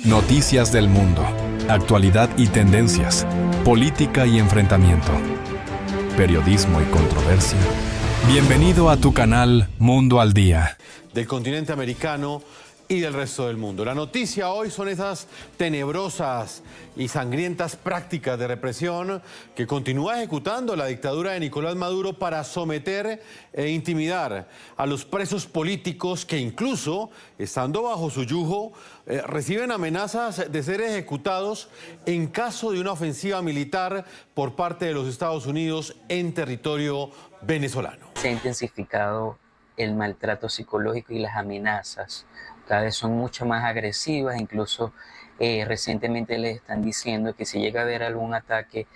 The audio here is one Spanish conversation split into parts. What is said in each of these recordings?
Noticias del mundo, actualidad y tendencias, política y enfrentamiento, periodismo y controversia. Bienvenido a tu canal Mundo al Día. Del continente americano y del resto del mundo. La noticia hoy son esas tenebrosas y sangrientas prácticas de represión que continúa ejecutando la dictadura de Nicolás Maduro para someter e intimidar a los presos políticos que incluso, estando bajo su yugo, reciben amenazas de ser ejecutados en caso de una ofensiva militar por parte de los Estados Unidos en territorio venezolano. Se ha intensificado el maltrato psicológico y las amenazas. Cada vez son mucho más agresivas, incluso recientemente les están diciendo que si llega a haber algún ataque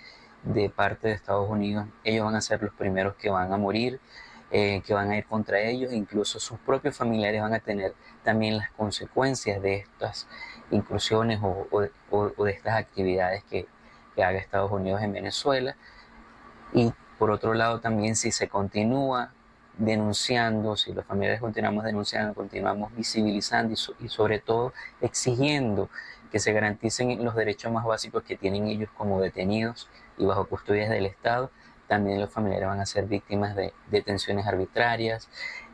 de parte de Estados Unidos, ellos van a ser los primeros que van a morir, que van a ir contra ellos, e incluso sus propios familiares van a tener también las consecuencias de estas incursiones o de estas actividades que haga Estados Unidos en Venezuela. Y por otro lado también, si se continúa denunciando, si los familiares continuamos denunciando, continuamos visibilizando y sobre todo exigiendo que se garanticen los derechos más básicos que tienen ellos como detenidos y bajo custodias del Estado, también los familiares van a ser víctimas de detenciones arbitrarias,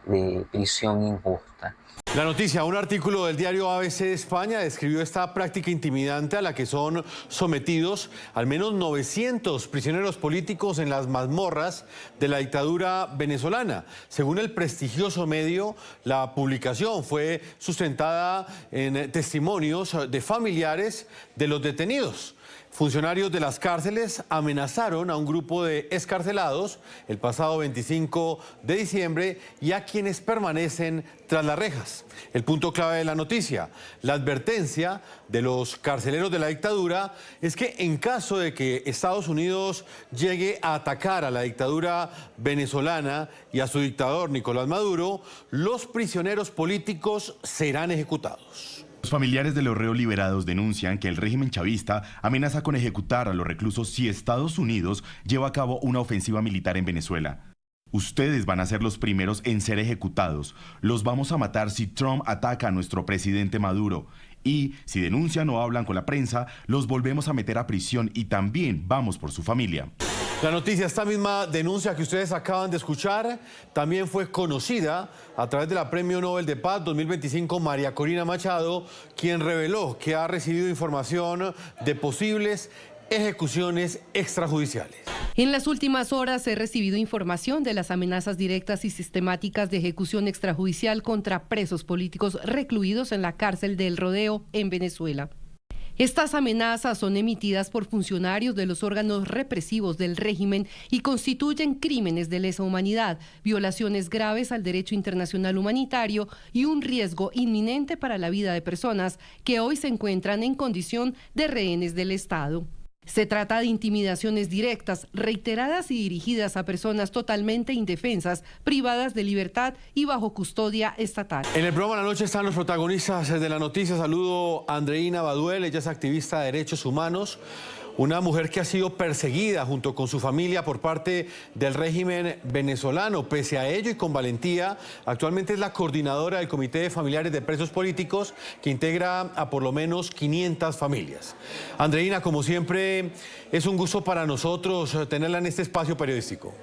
de prisión injusta. La noticia, un artículo del diario ABC de España describió esta práctica intimidante a la que son sometidos al menos 900 prisioneros políticos en las mazmorras de la dictadura venezolana. Según el prestigioso medio, la publicación fue sustentada en testimonios de familiares de los detenidos. Funcionarios de las cárceles amenazaron a un grupo de excarcelados el pasado 25 de diciembre y a quienes permanecen tras las rejas. El punto clave de la noticia, la advertencia de los carceleros de la dictadura es que en caso de que Estados Unidos llegue a atacar a la dictadura venezolana y a su dictador Nicolás Maduro, los prisioneros políticos serán ejecutados. Los familiares de los reos liberados denuncian que el régimen chavista amenaza con ejecutar a los reclusos si Estados Unidos lleva a cabo una ofensiva militar en Venezuela. Ustedes van a ser los primeros en ser ejecutados. Los vamos a matar si Trump ataca a nuestro presidente Maduro. Y si denuncian o hablan con la prensa, los volvemos a meter a prisión y también vamos por su familia. La noticia, esta misma denuncia que ustedes acaban de escuchar, también fue conocida a través de la Premio Nobel de Paz 2025 María Corina Machado, quien reveló que ha recibido información de posibles ejecuciones extrajudiciales. En las últimas horas he recibido información de las amenazas directas y sistemáticas de ejecución extrajudicial contra presos políticos recluidos en la cárcel del Rodeo en Venezuela. Estas amenazas son emitidas por funcionarios de los órganos represivos del régimen y constituyen crímenes de lesa humanidad, violaciones graves al derecho internacional humanitario y un riesgo inminente para la vida de personas que hoy se encuentran en condición de rehenes del Estado. Se trata de intimidaciones directas, reiteradas y dirigidas a personas totalmente indefensas, privadas de libertad y bajo custodia estatal. En el programa de la noche están los protagonistas de la noticia. Saludo a Andreina Baduel, ella es activista de derechos humanos, una mujer que ha sido perseguida junto con su familia por parte del régimen venezolano. Pese a ello y con valentía, actualmente es la coordinadora del Comité de Familiares de Presos Políticos, que integra a por lo menos 500 familias. Andreina, como siempre, es un gusto para nosotros tenerla en este espacio periodístico.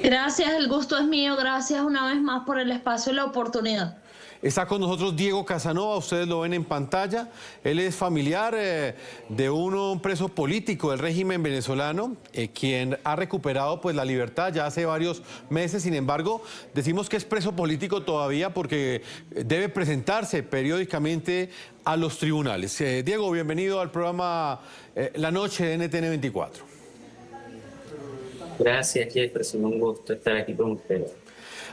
Gracias, el gusto es mío. Gracias una vez más por el espacio y la oportunidad. Está con nosotros Diego Casanova, ustedes lo ven en pantalla. Él es familiar de un preso político del régimen venezolano, quien ha recuperado pues la libertad ya hace varios meses. Sin embargo, decimos que es preso político todavía porque debe presentarse periódicamente a los tribunales. Diego, bienvenido al programa La Noche de NTN 24. Gracias, Jefferson, un gusto estar aquí con ustedes.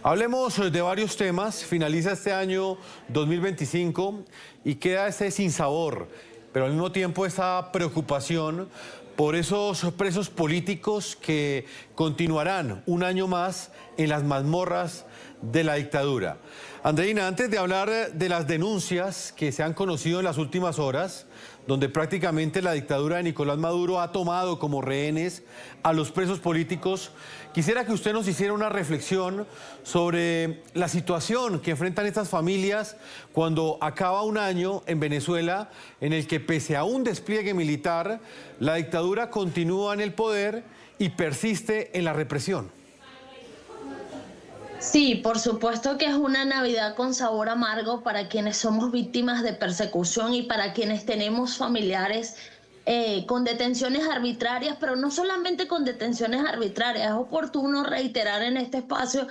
Hablemos de varios temas. Finaliza este año 2025 y queda ese sinsabor, pero al mismo tiempo esa preocupación por esos presos políticos que continuarán un año más en las mazmorras de la dictadura. Andreina, antes de hablar de las denuncias que se han conocido en las últimas horas, donde prácticamente la dictadura de Nicolás Maduro ha tomado como rehenes a los presos políticos, quisiera que usted nos hiciera una reflexión sobre la situación que enfrentan estas familias cuando acaba un año en Venezuela en el que, pese a un despliegue militar, la dictadura continúa en el poder y persiste en la represión. Sí, por supuesto que es una Navidad con sabor amargo para quienes somos víctimas de persecución y para quienes tenemos familiares con detenciones arbitrarias, pero no solamente con detenciones arbitrarias. Es oportuno reiterar en este espacio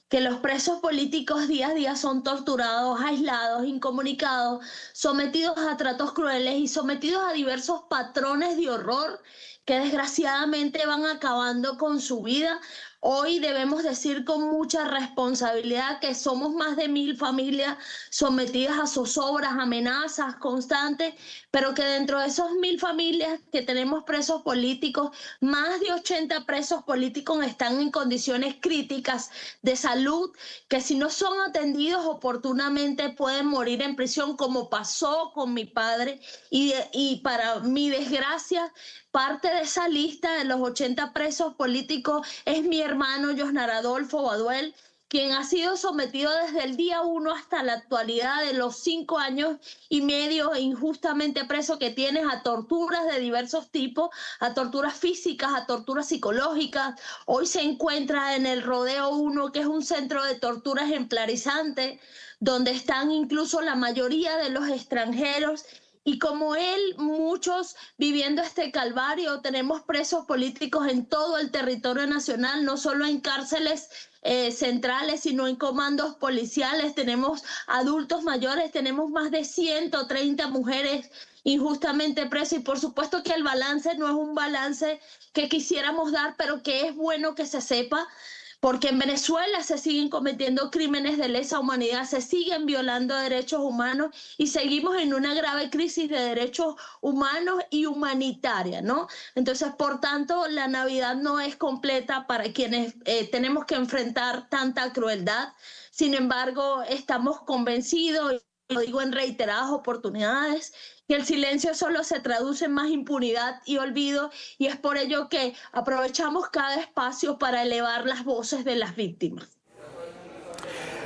que los presos políticos día a día son torturados, aislados, incomunicados, sometidos a tratos crueles y sometidos a diversos patrones de horror que desgraciadamente van acabando con su vida. Hoy debemos decir con mucha responsabilidad que somos más de 1000 familias sometidas a zozobras, amenazas constantes, pero que dentro de esos 1000 familias que tenemos presos políticos, más de 80 presos políticos están en condiciones críticas de salud, que si no son atendidos oportunamente pueden morir en prisión, como pasó con mi padre. Y para mi desgracia, parte de esa lista de los 80 presos políticos es mi hermano Yosnar Adolfo Baduel, quien ha sido sometido desde el día 1 hasta la actualidad de los 5 años y medio injustamente preso que tienes, a torturas de diversos tipos, a torturas físicas, a torturas psicológicas. Hoy se encuentra en el Rodeo 1, que es un centro de tortura ejemplarizante, donde están incluso la mayoría de los extranjeros. Y como él, muchos viviendo este calvario. Tenemos presos políticos en todo el territorio nacional, no solo en cárceles centrales, sino en comandos policiales. Tenemos adultos mayores, tenemos más de 130 mujeres injustamente presas. Y por supuesto que el balance no es un balance que quisiéramos dar, pero que es bueno que se sepa, porque en Venezuela se siguen cometiendo crímenes de lesa humanidad, se siguen violando derechos humanos y seguimos en una grave crisis de derechos humanos y humanitaria, ¿no? Entonces, por tanto, la Navidad no es completa para quienes tenemos que enfrentar tanta crueldad. Sin embargo, estamos convencidos, y lo digo en reiteradas oportunidades, que el silencio solo se traduce en más impunidad y olvido, y es por ello que aprovechamos cada espacio para elevar las voces de las víctimas.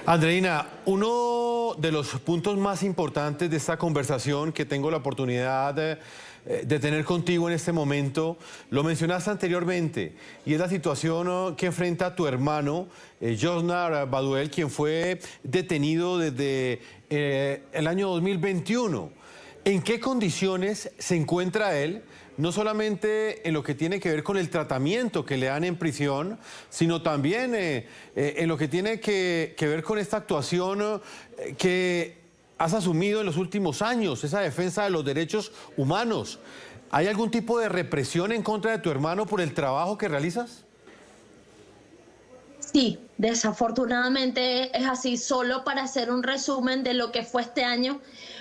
Andreina, uno de los puntos más importantes de esta conversación que tengo la oportunidad de tener contigo en este momento, lo mencionaste anteriormente, y es la situación que enfrenta tu hermano, Yosnar Baduel, quien fue detenido desde el año 2021. ¿En qué condiciones se encuentra él? No solamente en lo que tiene que ver con el tratamiento que le dan en prisión, sino también en lo que tiene que ver con esta actuación que has asumido en los últimos años, esa defensa de los derechos humanos. ¿Hay algún tipo de represión en contra de tu hermano por el trabajo que realizas? Sí, desafortunadamente es así. Solo para hacer un resumen de lo que fue este año,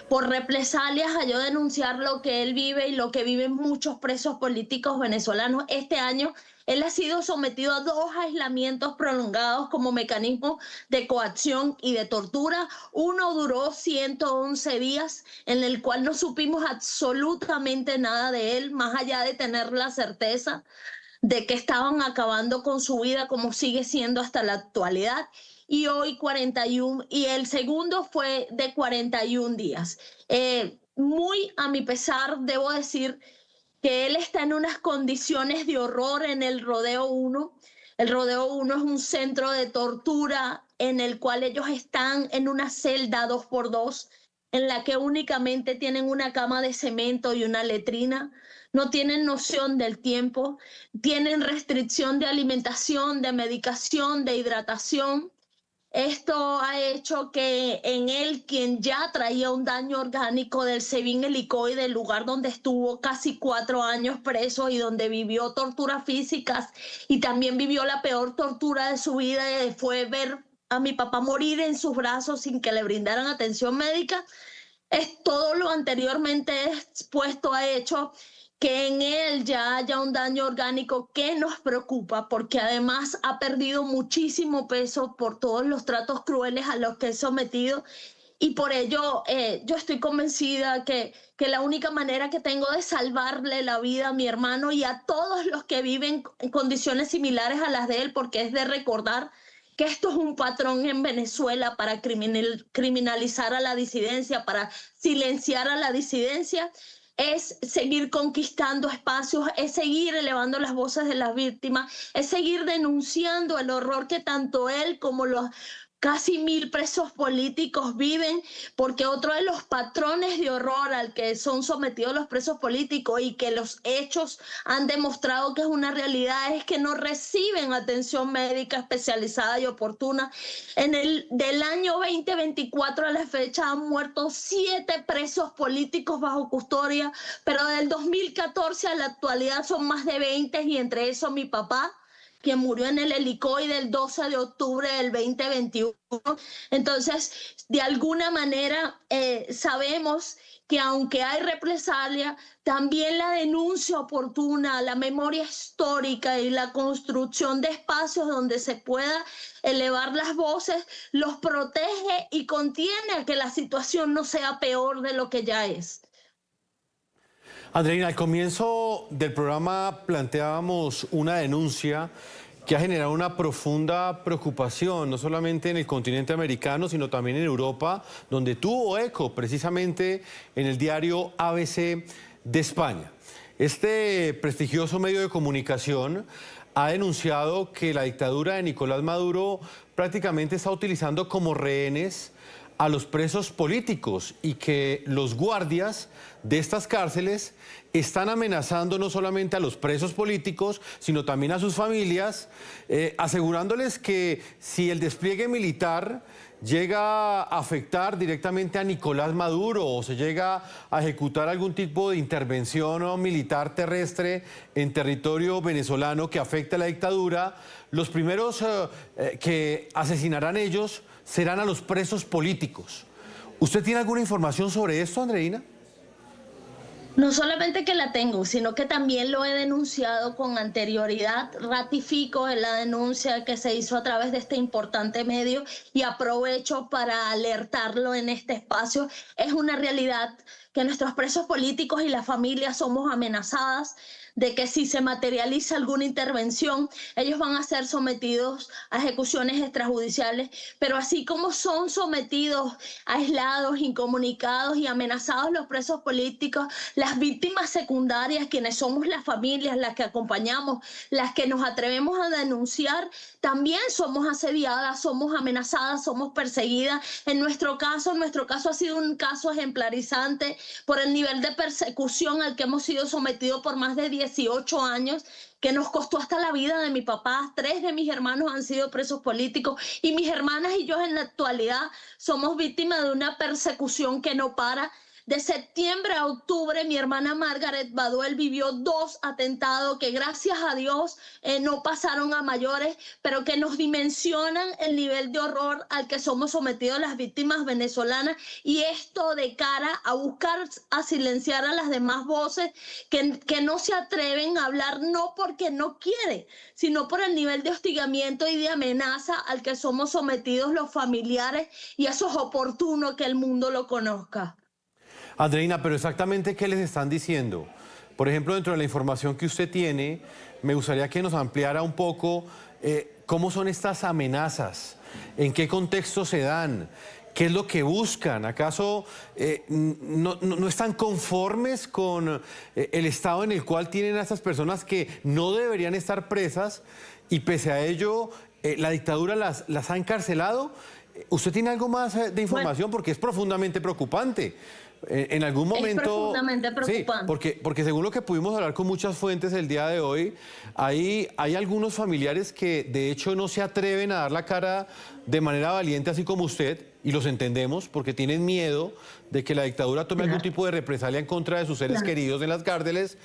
por represalias a yo denunciar lo que él vive y lo que viven muchos presos políticos venezolanos. Este año él ha sido sometido a 2 aislamientos prolongados como mecanismo de coacción y de tortura. Uno duró 111 días, en el cual no supimos absolutamente nada de él, más allá de tener la certeza de que estaban acabando con su vida, como sigue siendo hasta la actualidad. Y hoy 41, y el segundo fue de 41 días. Muy a mi pesar, debo decir que él está en unas condiciones de horror en el Rodeo 1. El Rodeo 1 es un centro de tortura en el cual ellos están en una celda 2x2, en la que únicamente tienen una cama de cemento y una letrina. No tienen noción del tiempo, tienen restricción de alimentación, de medicación, de hidratación. Esto ha hecho que en él, quien ya traía un daño orgánico del SEBIN helicoide, del lugar donde estuvo casi 4 años preso y donde vivió torturas físicas y también vivió la peor tortura de su vida, fue ver a mi papá morir en sus brazos sin que le brindaran atención médica. Todo lo anteriormente expuesto ha hecho que en él ya haya un daño orgánico que nos preocupa, porque además ha perdido muchísimo peso por todos los tratos crueles a los que es sometido. Y por ello yo estoy convencida que la única manera que tengo de salvarle la vida a mi hermano y a todos los que viven en condiciones similares a las de él, porque es de recordar que esto es un patrón en Venezuela para criminalizar a la disidencia, para silenciar a la disidencia, es seguir conquistando espacios, es seguir elevando las voces de las víctimas, es seguir denunciando el horror que tanto él como los casi 1000 presos políticos viven, porque otro de los patrones de horror al que son sometidos los presos políticos y que los hechos han demostrado que es una realidad es que no reciben atención médica especializada y oportuna. Del año 2024 a la fecha han muerto 7 presos políticos bajo custodia, pero del 2014 a la actualidad son más de 20 y entre esos mi papá, quien murió en el helicoide el 12 de octubre del 2021. Entonces, de alguna manera sabemos que aunque hay represalia, también la denuncia oportuna, la memoria histórica y la construcción de espacios donde se pueda elevar las voces, los protege y contiene a que la situación no sea peor de lo que ya es. Andreina, al comienzo del programa planteábamos una denuncia que ha generado una profunda preocupación, no solamente en el continente americano, sino también en Europa, donde tuvo eco precisamente en el diario ABC de España. Este prestigioso medio de comunicación ha denunciado que la dictadura de Nicolás Maduro prácticamente está utilizando como rehenes a los presos políticos y que los guardias de estas cárceles están amenazando no solamente a los presos políticos, sino también a sus familias, asegurándoles que si el despliegue militar llega a afectar directamente a Nicolás Maduro o se llega a ejecutar algún tipo de intervención militar terrestre en territorio venezolano que afecte a la dictadura, los primeros que asesinarán ellos serán a los presos políticos. ¿Usted tiene alguna información sobre esto, Andreina? No solamente que la tengo, sino que también lo he denunciado con anterioridad. Ratifico en la denuncia que se hizo a través de este importante medio y aprovecho para alertarlo en este espacio. Es una realidad que nuestros presos políticos y las familias somos amenazadas de que si se materializa alguna intervención, ellos van a ser sometidos a ejecuciones extrajudiciales, pero así como son sometidos, aislados, incomunicados y amenazados los presos políticos, las víctimas secundarias, quienes somos las familias, las que acompañamos, las que nos atrevemos a denunciar, también somos asediadas, somos amenazadas, somos perseguidas. En nuestro caso ha sido un caso ejemplarizante por el nivel de persecución al que hemos sido sometidos por más de 18 años, que nos costó hasta la vida de mi papá. 3 de mis hermanos han sido presos políticos y mis hermanas y yo en la actualidad somos víctimas de una persecución que no para. De septiembre a octubre, mi hermana Margaret Baduel vivió 2 atentados que gracias a Dios no pasaron a mayores, pero que nos dimensionan el nivel de horror al que somos sometidos las víctimas venezolanas, y esto de cara a buscar a silenciar a las demás voces que no se atreven a hablar, no porque no quieren, sino por el nivel de hostigamiento y de amenaza al que somos sometidos los familiares, y eso es oportuno que el mundo lo conozca. Andreina, pero exactamente ¿qué les están diciendo? Por ejemplo, dentro de la información que usted tiene, me gustaría que nos ampliara un poco cómo son estas amenazas, en qué contexto se dan, qué es lo que buscan. ¿Acaso no están conformes con el estado en el cual tienen a estas personas que no deberían estar presas y pese a ello la dictadura las ha encarcelado? ¿Usted tiene algo más de información? Porque es profundamente preocupante. En algún momento... Es profundamente preocupante. Sí, porque según lo que pudimos hablar con muchas fuentes el día de hoy, hay algunos familiares que de hecho no se atreven a dar la cara de manera valiente, así como usted, y los entendemos, porque tienen miedo de que la dictadura tome algún tipo de represalia en contra de sus seres queridos en las cárceles,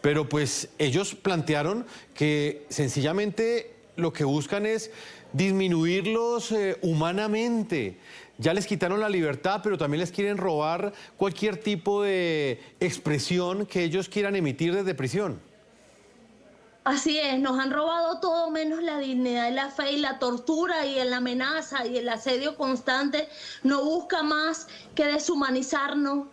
pero pues ellos plantearon que sencillamente lo que buscan es disminuirlos humanamente, ya les quitaron la libertad, pero también les quieren robar cualquier tipo de expresión que ellos quieran emitir desde prisión. Así es, nos han robado todo menos la dignidad y la fe, y la tortura y la amenaza y el asedio constante no busca más que deshumanizarnos,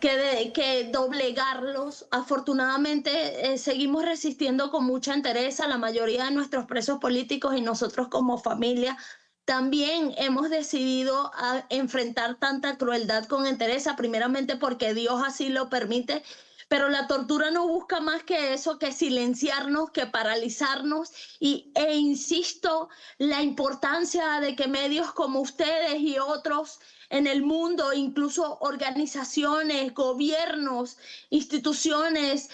que doblegarlos. Afortunadamente seguimos resistiendo con mucha entereza, la mayoría de nuestros presos políticos y nosotros como familia también hemos decidido enfrentar tanta crueldad con entereza, primeramente porque Dios así lo permite. Pero la tortura no busca más que eso, que silenciarnos, que paralizarnos. E insisto, la importancia de que medios como ustedes y otros en el mundo, incluso organizaciones, gobiernos, instituciones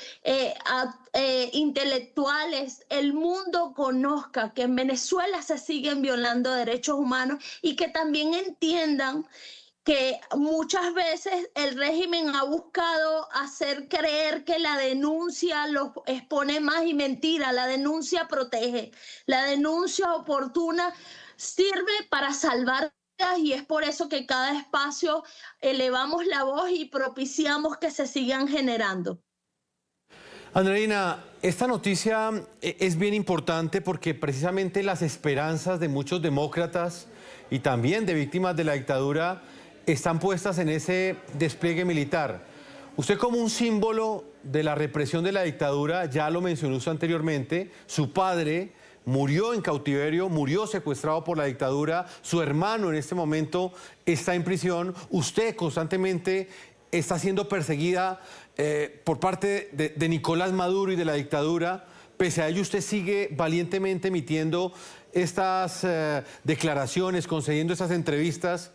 intelectuales, el mundo conozca que en Venezuela se siguen violando derechos humanos, y que también entiendan que muchas veces el régimen ha buscado hacer creer que la denuncia los expone más, y mentira, la denuncia protege, la denuncia oportuna sirve para salvar vidas, y es por eso que cada espacio elevamos la voz y propiciamos que se sigan generando. Andreina, esta noticia es bien importante porque precisamente las esperanzas de muchos demócratas y también de víctimas de la dictadura están puestas en ese despliegue militar. Usted, como un símbolo de la represión de la dictadura, ya lo mencionó usted anteriormente, su padre murió en cautiverio, murió secuestrado por la dictadura, su hermano en este momento está en prisión, usted constantemente está siendo perseguida por parte de Nicolás Maduro y de la dictadura. Pese a ello, usted sigue valientemente emitiendo estas declaraciones, concediendo estas entrevistas.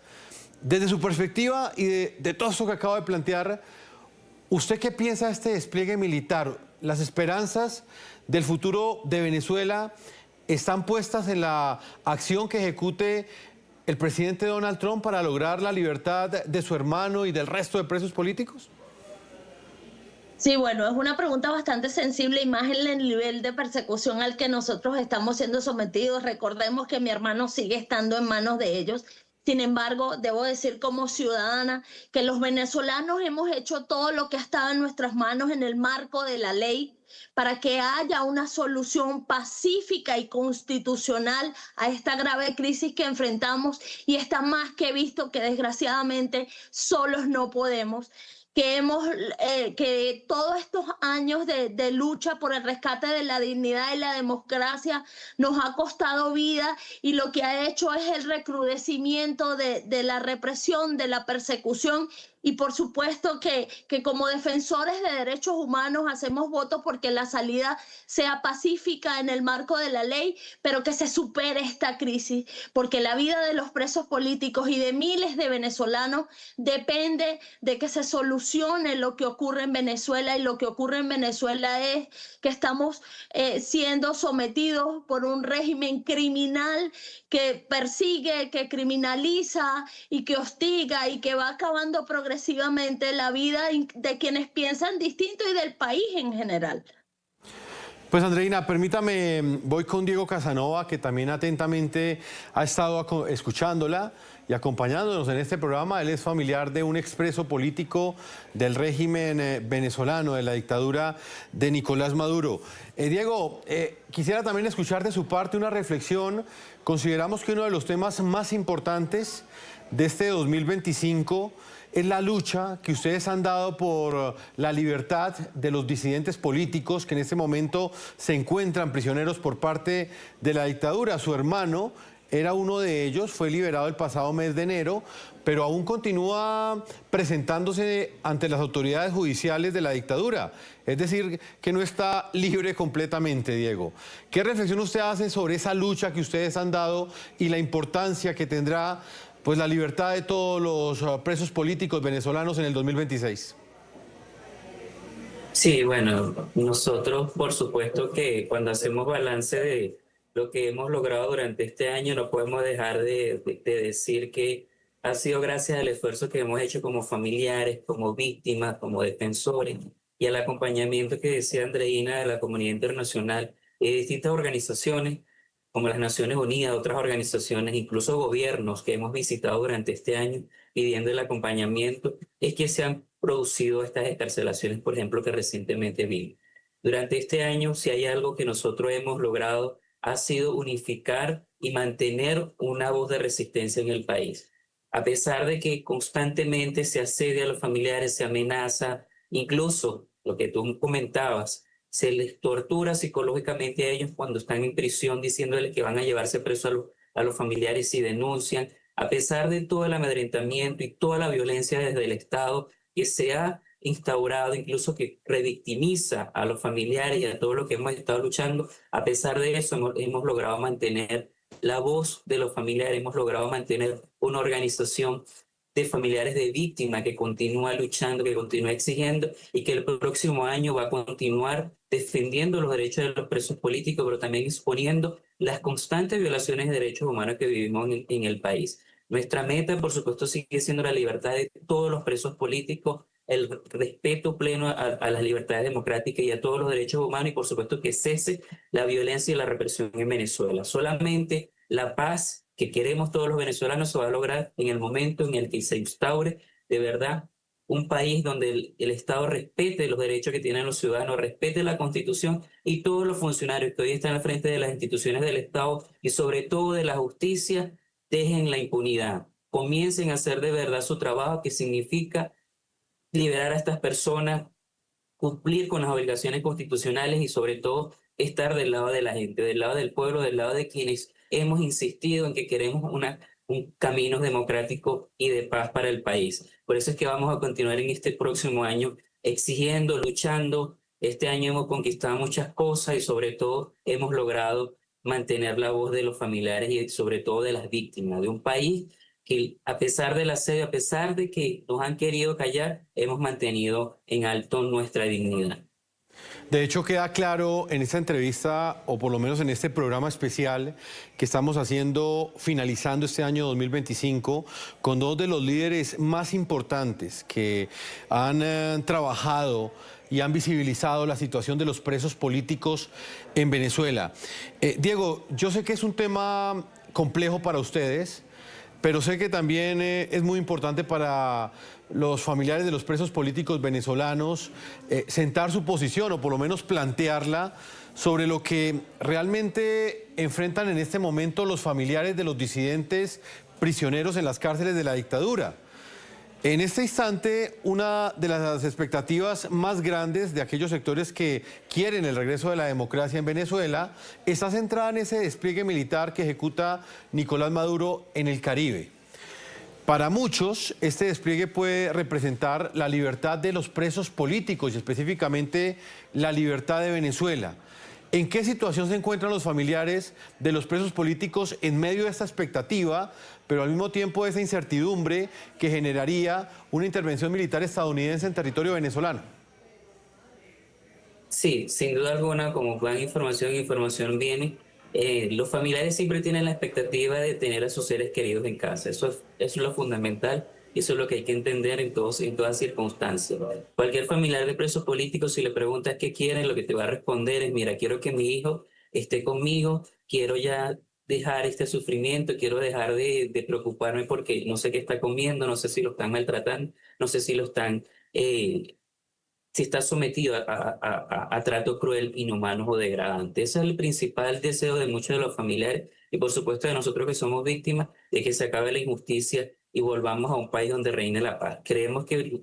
Desde su perspectiva y de todo esto que acabo de plantear, ¿usted qué piensa de este despliegue militar? ¿Las esperanzas del futuro de Venezuela están puestas en la acción que ejecute el presidente Donald Trump para lograr la libertad de su hermano y del resto de presos políticos? Sí, bueno, es una pregunta bastante sensible, y más en el nivel de persecución al que nosotros estamos siendo sometidos. Recordemos que mi hermano sigue estando en manos de ellos. Sin embargo, debo decir como ciudadana que los venezolanos hemos hecho todo lo que ha estado en nuestras manos en el marco de la ley para que haya una solución pacífica y constitucional a esta grave crisis que enfrentamos, y está más que visto que desgraciadamente solos no podemos. Que todos estos años de lucha por el rescate de la dignidad y la democracia nos ha costado vida, y lo que ha hecho es el recrudecimiento de la represión, de la persecución. Y por supuesto que como defensores de derechos humanos hacemos votos porque la salida sea pacífica en el marco de la ley, pero que se supere esta crisis, porque la vida de los presos políticos y de miles de venezolanos depende de que se solucione lo que ocurre en Venezuela. Y lo que ocurre en Venezuela es que estamos siendo sometidos por un régimen criminal que persigue, que criminaliza y que hostiga, y que va acabando progresivamente la vida de quienes piensan distinto y del país en general. Pues Andreina, permítame, voy con Diego Casanova, que también atentamente ha estado escuchándola y acompañándonos en este programa. Él es familiar de un expreso político del régimen venezolano, de la dictadura de Nicolás Maduro. Diego, quisiera también escuchar de su parte una reflexión. Consideramos que uno de los temas más importantes de este 2025 es la lucha que ustedes han dado por la libertad de los disidentes políticos que en este momento se encuentran prisioneros por parte de la dictadura. Su hermano era uno de ellos, fue liberado el pasado mes de enero, pero aún continúa presentándose ante las autoridades judiciales de la dictadura. Es decir, que no está libre completamente, Diego. ¿Qué reflexión usted hace sobre esa lucha que ustedes han dado y la importancia que tendrá pues la libertad de todos los presos políticos venezolanos en el 2026? Sí, bueno, nosotros por supuesto que cuando hacemos balance de lo que hemos logrado durante este año, no podemos dejar de decir que ha sido gracias al esfuerzo que hemos hecho como familiares, como víctimas, como defensores, y al acompañamiento que decía Andreina de la comunidad internacional y de distintas organizaciones como las Naciones Unidas, otras organizaciones, incluso gobiernos que hemos visitado durante este año pidiendo el acompañamiento, es que se han producido estas excarcelaciones, por ejemplo, que recientemente vimos. Durante este año, si hay algo que nosotros hemos logrado, ha sido unificar y mantener una voz de resistencia en el país. A pesar de que constantemente se asedia a los familiares, se amenaza, incluso lo que tú comentabas, se les tortura psicológicamente a ellos cuando están en prisión, diciéndoles que van a llevarse preso a los familiares si denuncian. A pesar de todo el amedrentamiento y toda la violencia desde el Estado que se ha instaurado, incluso que revictimiza a los familiares y a todo lo que hemos estado luchando, a pesar de eso hemos logrado mantener la voz de los familiares, hemos logrado mantener una organización de familiares de víctimas que continúa luchando, que continúa exigiendo y que el próximo año va a continuar defendiendo los derechos de los presos políticos, pero también exponiendo las constantes violaciones de derechos humanos que vivimos en el país. Nuestra meta, por supuesto, sigue siendo la libertad de todos los presos políticos, el respeto pleno a las libertades democráticas y a todos los derechos humanos y, por supuesto, que cese la violencia y la represión en Venezuela. Solamente la paz que queremos todos los venezolanos se va a lograr en el momento en el que se instaure de verdad un país donde el Estado respete los derechos que tienen los ciudadanos, respete la Constitución y todos los funcionarios que hoy están al frente de las instituciones del Estado y sobre todo de la justicia dejen la impunidad, comiencen a hacer de verdad su trabajo, que significa liberar a estas personas, cumplir con las obligaciones constitucionales y sobre todo estar del lado de la gente, del lado del pueblo, del lado de quienes hemos insistido en que queremos un camino democrático y de paz para el país. Por eso es que vamos a continuar en este próximo año exigiendo, luchando. Este año hemos conquistado muchas cosas y sobre todo hemos logrado mantener la voz de los familiares y sobre todo de las víctimas de un país que a pesar del asedio, a pesar de que nos han querido callar, hemos mantenido en alto nuestra dignidad. De hecho, queda claro en esta entrevista, o por lo menos en este programa especial que estamos haciendo, finalizando este año 2025, con dos de los líderes más importantes que han trabajado y han visibilizado la situación de los presos políticos en Venezuela. Diego, yo sé que es un tema complejo para ustedes, pero sé que también es muy importante para los familiares de los presos políticos venezolanos sentar su posición o por lo menos plantearla sobre lo que realmente enfrentan en este momento los familiares de los disidentes prisioneros en las cárceles de la dictadura. En este instante, una de las expectativas más grandes de aquellos sectores que quieren el regreso de la democracia en Venezuela está centrada en ese despliegue militar que ejecuta Nicolás Maduro en el Caribe. Para muchos, este despliegue puede representar la libertad de los presos políticos y específicamente la libertad de Venezuela. ¿En qué situación se encuentran los familiares de los presos políticos en medio de esta expectativa, pero al mismo tiempo de esa incertidumbre que generaría una intervención militar estadounidense en territorio venezolano? Sí, sin duda alguna, como van información viene. Los familiares siempre tienen la expectativa de tener a sus seres queridos en casa. Eso es lo fundamental y eso es lo que hay que entender en todas circunstancias. Cualquier familiar de presos políticos, si le preguntas qué quieren, lo que te va a responder es: mira, quiero que mi hijo esté conmigo, quiero ya dejar este sufrimiento, quiero dejar de preocuparme porque no sé qué está comiendo, no sé si lo están maltratando, no sé si lo están... si está sometido a trato cruel, inhumano o degradante. Ese es el principal deseo de muchos de los familiares y por supuesto de nosotros que somos víctimas, de que se acabe la injusticia y volvamos a un país donde reine la paz. Creemos que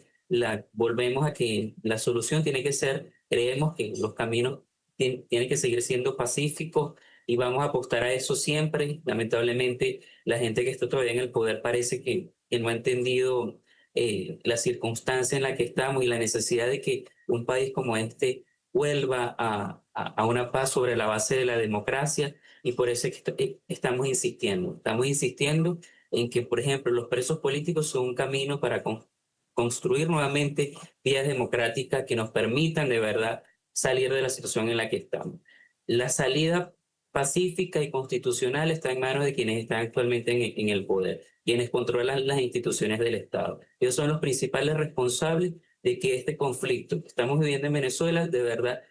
volvemos a que la solución tiene que ser, creemos que los caminos tienen que seguir siendo pacíficos y vamos a apostar a eso siempre. Lamentablemente, la gente que está todavía en el poder parece que no ha entendido la circunstancia en la que estamos y la necesidad de que un país como este vuelva a una paz sobre la base de la democracia y por eso es que estamos insistiendo en que, por ejemplo, los presos políticos son un camino para construir nuevamente vías democráticas que nos permitan de verdad salir de la situación en la que estamos. La salida pacífica y constitucional está en manos de quienes están actualmente en el poder, quienes controlan las instituciones del Estado. Ellos son los principales responsables de que este conflicto que estamos viviendo en Venezuela de verdad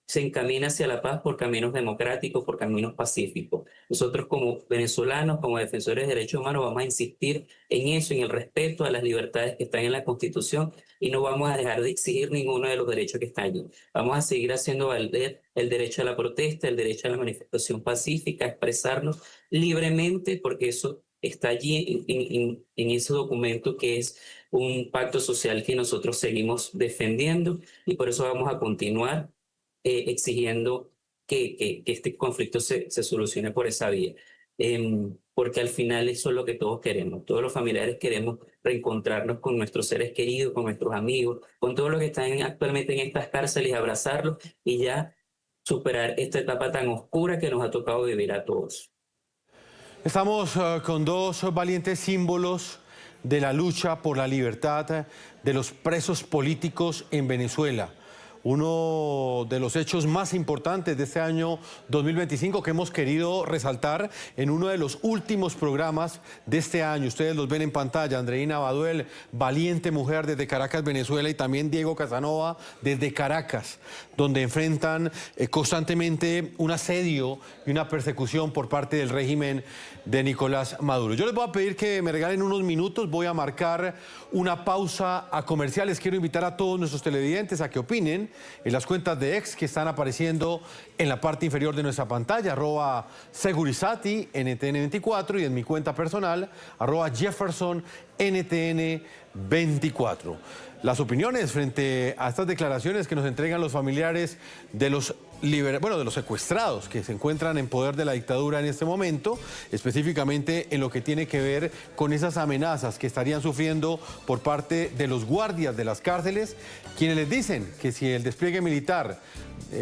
se encamina hacia la paz por caminos democráticos, por caminos pacíficos. Nosotros como venezolanos, como defensores de derechos humanos, vamos a insistir en eso, en el respeto a las libertades que están en la Constitución y no vamos a dejar de exigir ninguno de los derechos que están allí. Vamos a seguir haciendo valer el derecho a la protesta, el derecho a la manifestación pacífica, a expresarnos libremente, porque eso está allí en ese documento que es un pacto social que nosotros seguimos defendiendo y por eso vamos a continuar exigiendo que este conflicto se solucione por esa vía. Porque al final eso es lo que todos queremos. Todos los familiares queremos reencontrarnos con nuestros seres queridos, con nuestros amigos, con todos los que están actualmente en estas cárceles, abrazarlos y ya superar esta etapa tan oscura que nos ha tocado vivir a todos. Estamos con dos valientes símbolos de la lucha por la libertad de los presos políticos en Venezuela. Uno de los hechos más importantes de este año 2025 que hemos querido resaltar en uno de los últimos programas de este año. Ustedes los ven en pantalla, Andreina Baduel, valiente mujer desde Caracas, Venezuela, y también Diego Casanova desde Caracas, donde enfrentan constantemente un asedio y una persecución por parte del régimen de Nicolás Maduro. Yo les voy a pedir que me regalen unos minutos, voy a marcar una pausa a comerciales. Quiero invitar a todos nuestros televidentes a que opinen en las cuentas de X que están apareciendo en la parte inferior de nuestra pantalla, @Segurizati, NTN24, y en mi cuenta personal, @Jefferson, NTN24. Las opiniones frente a estas declaraciones que nos entregan los familiares de los de los secuestrados que se encuentran en poder de la dictadura en este momento, específicamente en lo que tiene que ver con esas amenazas que estarían sufriendo por parte de los guardias de las cárceles, quienes les dicen que si el despliegue militar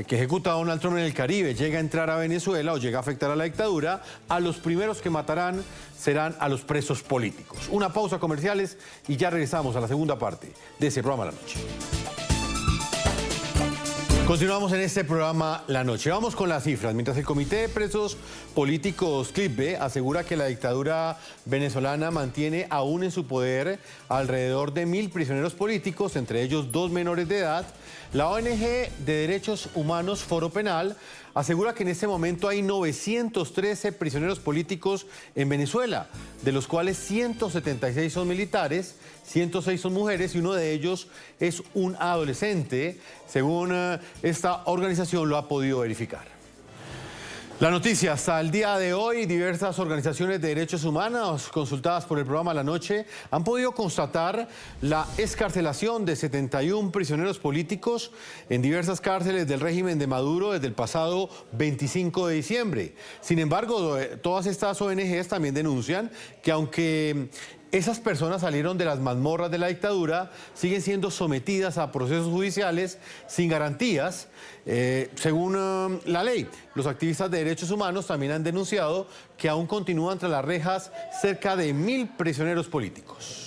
que ejecuta Donald Trump en el Caribe llega a entrar a Venezuela o llega a afectar a la dictadura, a los primeros que matarán serán a los presos políticos. Una pausa comerciales y ya regresamos a la segunda parte de ese programa La Noche. Continuamos en este programa La Noche. Vamos con las cifras. Mientras el Comité de Presos Políticos CLIPE asegura que la dictadura venezolana mantiene aún en su poder alrededor de 1.000 prisioneros políticos, entre ellos 2 menores de edad, la ONG de Derechos Humanos Foro Penal asegura que en este momento hay 913 prisioneros políticos en Venezuela, de los cuales 176 son militares, 106 son mujeres y uno de ellos es un adolescente, según esta organización lo ha podido verificar. La noticia, hasta el día de hoy, diversas organizaciones de derechos humanos consultadas por el programa La Noche han podido constatar la excarcelación de 71 prisioneros políticos en diversas cárceles del régimen de Maduro desde el pasado 25 de diciembre. Sin embargo, todas estas ONGs también denuncian que aunque esas personas salieron de las mazmorras de la dictadura, siguen siendo sometidas a procesos judiciales sin garantías, según la ley. Los activistas de derechos humanos también han denunciado que aún continúan tras las rejas cerca de 1.000 prisioneros políticos.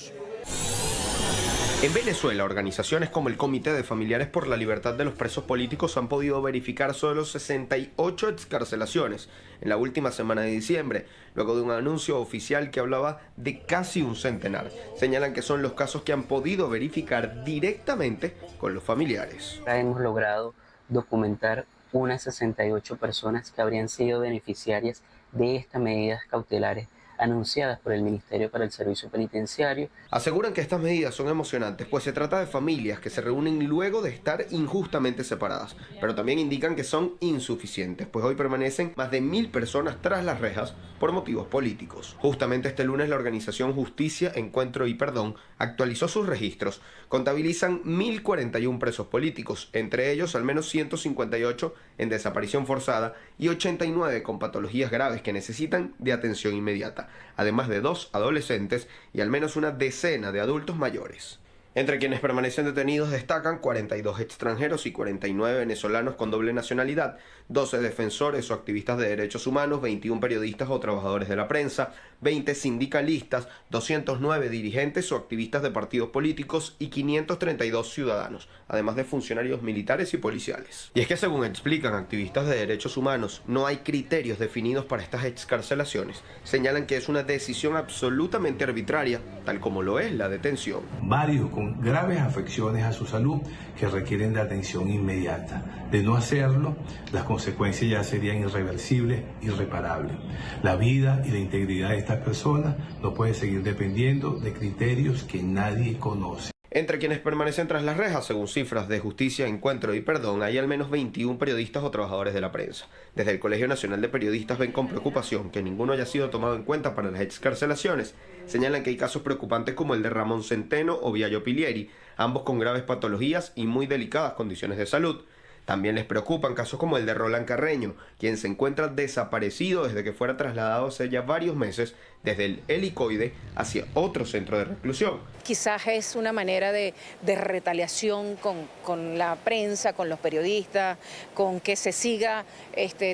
En Venezuela, organizaciones como el Comité de Familiares por la Libertad de los Presos Políticos han podido verificar solo 68 excarcelaciones en la última semana de diciembre, luego de un anuncio oficial que hablaba de casi un centenar. Señalan que son los casos que han podido verificar directamente con los familiares. Hemos logrado documentar unas 68 personas que habrían sido beneficiarias de estas medidas cautelares anunciadas por el Ministerio para el Servicio Penitenciario. Aseguran que estas medidas son emocionantes, pues se trata de familias que se reúnen luego de estar injustamente separadas, pero también indican que son insuficientes, pues hoy permanecen más de 1.000 personas tras las rejas por motivos políticos. Justamente este lunes la organización Justicia, Encuentro y Perdón actualizó sus registros. Contabilizan 1.041 presos políticos, entre ellos al menos 158 en desaparición forzada y 89 con patologías graves que necesitan de atención inmediata, además de 2 adolescentes y al menos una decena de adultos mayores. Entre quienes permanecen detenidos destacan 42 extranjeros y 49 venezolanos con doble nacionalidad, 12 defensores o activistas de derechos humanos, 21 periodistas o trabajadores de la prensa, 20 sindicalistas, 209 dirigentes o activistas de partidos políticos y 532 ciudadanos, además de funcionarios militares y policiales. Y es que según explican activistas de derechos humanos, no hay criterios definidos para estas excarcelaciones. Señalan que es una decisión absolutamente arbitraria, tal como lo es la detención. Varios con graves afecciones a su salud que requieren de atención inmediata. De no hacerlo, las consecuencias ya serían irreversibles, irreparables. La vida y la integridad de estas personas no puede seguir dependiendo de criterios que nadie conoce. Entre quienes permanecen tras las rejas, según cifras de Justicia, Encuentro y Perdón, hay al menos 21 periodistas o trabajadores de la prensa. Desde el Colegio Nacional de Periodistas ven con preocupación que ninguno haya sido tomado en cuenta para las excarcelaciones. Señalan que hay casos preocupantes como el de Ramón Centeno o Viallo Pilieri, ambos con graves patologías y muy delicadas condiciones de salud. También les preocupan casos como el de Roland Carreño, quien se encuentra desaparecido desde que fuera trasladado hace ya varios meses desde el helicoide hacia otro centro de reclusión. Quizás es una manera de retaliación con la prensa, con los periodistas, con que se siga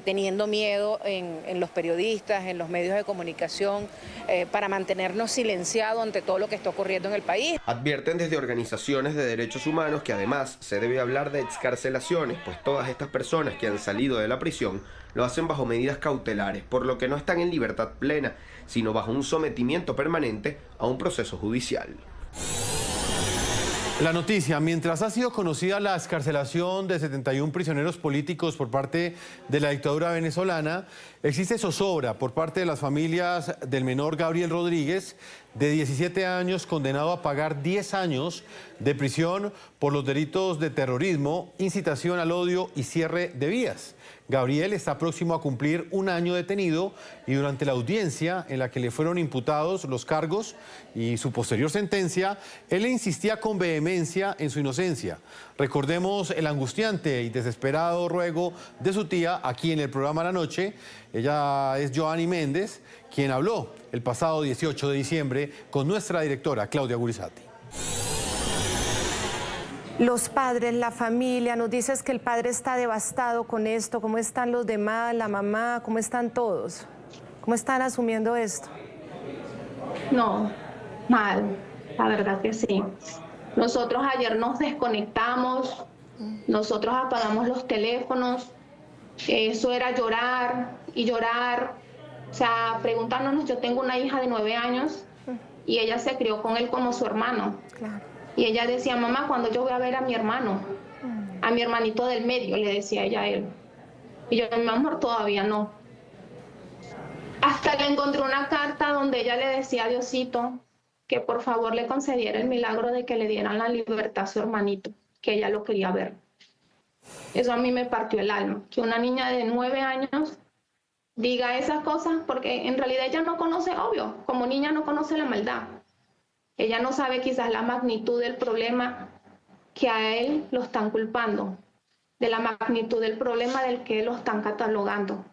teniendo miedo en los periodistas, en los medios de comunicación, para mantenernos silenciados ante todo lo que está ocurriendo en el país. Advierten desde organizaciones de derechos humanos que además se debe hablar de excarcelaciones, pues todas estas personas que han salido de la prisión lo hacen bajo medidas cautelares, por lo que no están en libertad plena, sino bajo un sometimiento permanente a un proceso judicial. La noticia: mientras ha sido conocida la excarcelación de 71 prisioneros políticos por parte de la dictadura venezolana, existe zozobra por parte de las familias del menor Gabriel Rodríguez, de 17 años, condenado a pagar 10 años de prisión por los delitos de terrorismo, incitación al odio y cierre de vías. Gabriel está próximo a cumplir un año detenido y durante la audiencia en la que le fueron imputados los cargos y su posterior sentencia, él insistía con vehemencia en su inocencia. Recordemos el angustiante y desesperado ruego de su tía aquí en el programa La Noche. Ella es Joanny Méndez, quien habló el pasado 18 de diciembre con nuestra directora Claudia Gurizati. Los padres, la familia, nos dices que el padre está devastado con esto. ¿Cómo están los demás, la mamá? ¿Cómo están todos? ¿Cómo están asumiendo esto? No, mal, la verdad que sí. Nosotros ayer nos desconectamos, nosotros apagamos los teléfonos, eso era llorar y llorar, o sea, preguntándonos. Yo tengo una hija de 9 años y ella se crió con él como su hermano. Claro. Y ella decía: mamá, ¿cuándo yo voy a ver a mi hermano? A mi hermanito del medio, le decía ella a él. Y yo: mi amor, todavía no. Hasta le encontré una carta donde ella le decía a Diosito que por favor le concediera el milagro de que le dieran la libertad a su hermanito, que ella lo quería ver. Eso a mí me partió el alma, que una niña de 9 años diga esas cosas, porque en realidad ella no conoce, obvio, como niña no conoce la maldad. Ella no sabe quizás la magnitud del problema que a él lo están culpando, de la magnitud del problema del que lo están catalogando.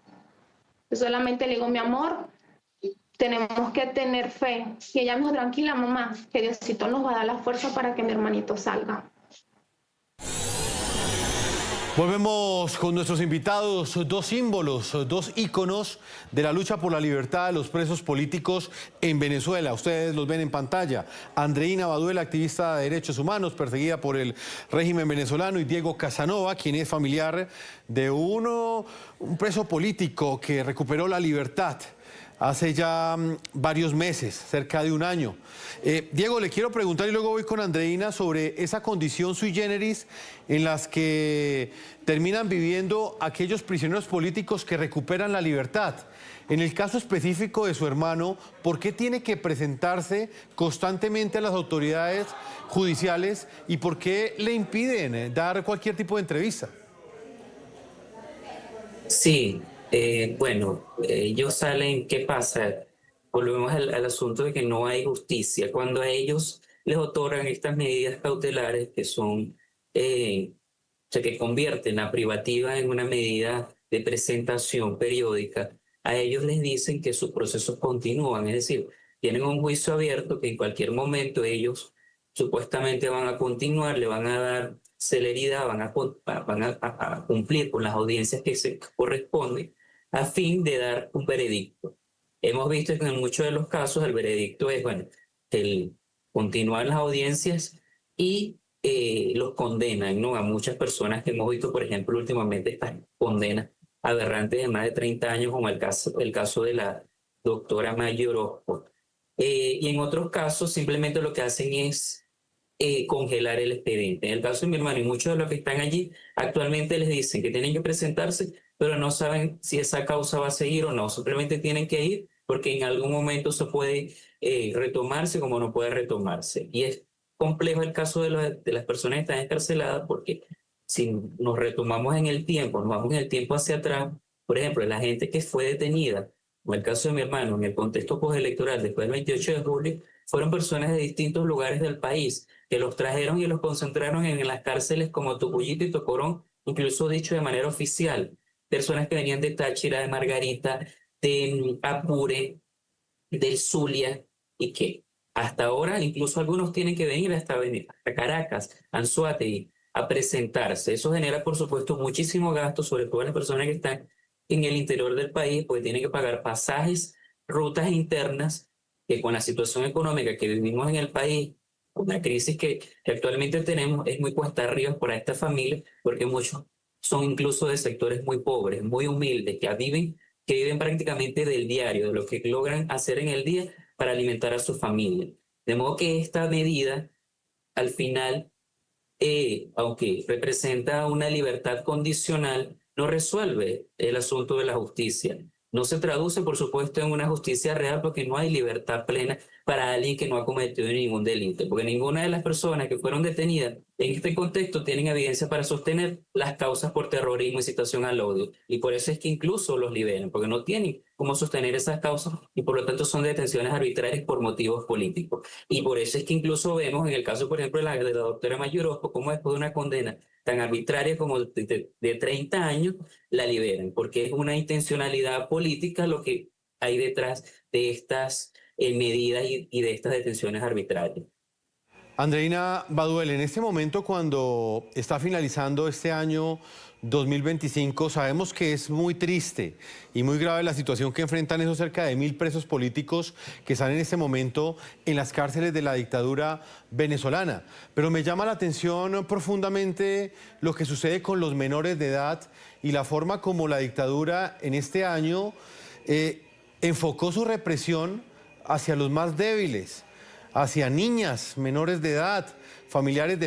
Yo solamente le digo: mi amor, tenemos que tener fe. Y ella me dijo: tranquila, mamá, que Diosito nos va a dar la fuerza para que mi hermanito salga. Volvemos con nuestros invitados, dos símbolos, dos íconos de la lucha por la libertad de los presos políticos en Venezuela. Ustedes los ven en pantalla. Andreina Baduel, activista de derechos humanos, perseguida por el régimen venezolano, y Diego Casanova, quien es familiar de un preso político que recuperó la libertad hace ya varios meses, cerca de un año. Diego, le quiero preguntar, y luego voy con Andreina, sobre esa condición sui generis en las que terminan viviendo aquellos prisioneros políticos que recuperan la libertad. En el caso específico de su hermano, ¿por qué tiene que presentarse constantemente a las autoridades judiciales y por qué le impiden dar cualquier tipo de entrevista? Sí. Bueno, ellos salen, ¿qué pasa? Volvemos al asunto de que no hay justicia. Cuando a ellos les otorgan estas medidas cautelares que son, o sea, que convierten la privativa en una medida de presentación periódica, a ellos les dicen que sus procesos continúan, es decir, tienen un juicio abierto que en cualquier momento ellos supuestamente van a continuar, le van a dar celeridad, van a cumplir con las audiencias que se corresponden a fin de dar un veredicto. hemos visto que en muchos de los casos el veredicto es, bueno, continúan las audiencias y los condenan, ¿no? A muchas personas que hemos visto, por ejemplo, últimamente estas condenas aberrantes de más de 30 años, como el caso de la doctora Maggie Orozco. Y en otros casos simplemente lo que hacen es congelar el expediente. En el caso de mi hermano y muchos de los que están allí, actualmente les dicen que tienen que presentarse, pero no saben si esa causa va a seguir o no. Simplemente tienen que ir porque en algún momento se puede retomarse como no puede retomarse. Y es complejo el caso de las personas que están encarceladas porque si nos retomamos en el tiempo, nos vamos en el tiempo hacia atrás, por ejemplo, la gente que fue detenida, como el caso de mi hermano, en el contexto postelectoral después del 28 de julio, fueron personas de distintos lugares del país que los trajeron y los concentraron en las cárceles como Tucuyito y Tocorón, incluso dicho de manera oficial. Personas que venían de Táchira, de Margarita, de Apure, del Zulia, y que hasta ahora incluso algunos tienen que venir hasta Caracas, Anzoátegui, a presentarse. Eso genera, por supuesto, muchísimo gasto, sobre todo las personas que están en el interior del país, porque tienen que pagar pasajes, rutas internas, que con la situación económica que vivimos en el país, con la crisis que actualmente tenemos, es muy cuesta arriba para esta familia, porque muchos son incluso de sectores muy pobres, muy humildes, que viven prácticamente del diario, de lo que logran hacer en el día para alimentar a su familia. De modo que esta medida, al final, aunque representa una libertad condicional, no resuelve el asunto de la justicia. No se traduce, por supuesto, en una justicia real porque no hay libertad plena para alguien que no ha cometido ningún delito, porque ninguna de las personas que fueron detenidas en este contexto tienen evidencia para sostener las causas por terrorismo y incitación al odio. Y por eso es que incluso los liberan, porque no tienen cómo sostener esas causas y por lo tanto son detenciones arbitrarias por motivos políticos. Y por eso es que incluso vemos en el caso, por ejemplo, de la doctora Maggie Orozco, como después de una condena tan arbitraria como de 30 años, la liberan, porque es una intencionalidad política lo que hay detrás de estas medidas y de estas detenciones arbitrarias. Andreina Baduel, en este momento cuando está finalizando este año 2025, sabemos que es muy triste y muy grave la situación que enfrentan esos cerca de 1000 presos políticos que están en este momento en las cárceles de la dictadura venezolana. Pero me llama la atención profundamente lo que sucede con los menores de edad y la forma como la dictadura en este año enfocó su represión hacia los más débiles, hacia niñas menores de edad, familiares de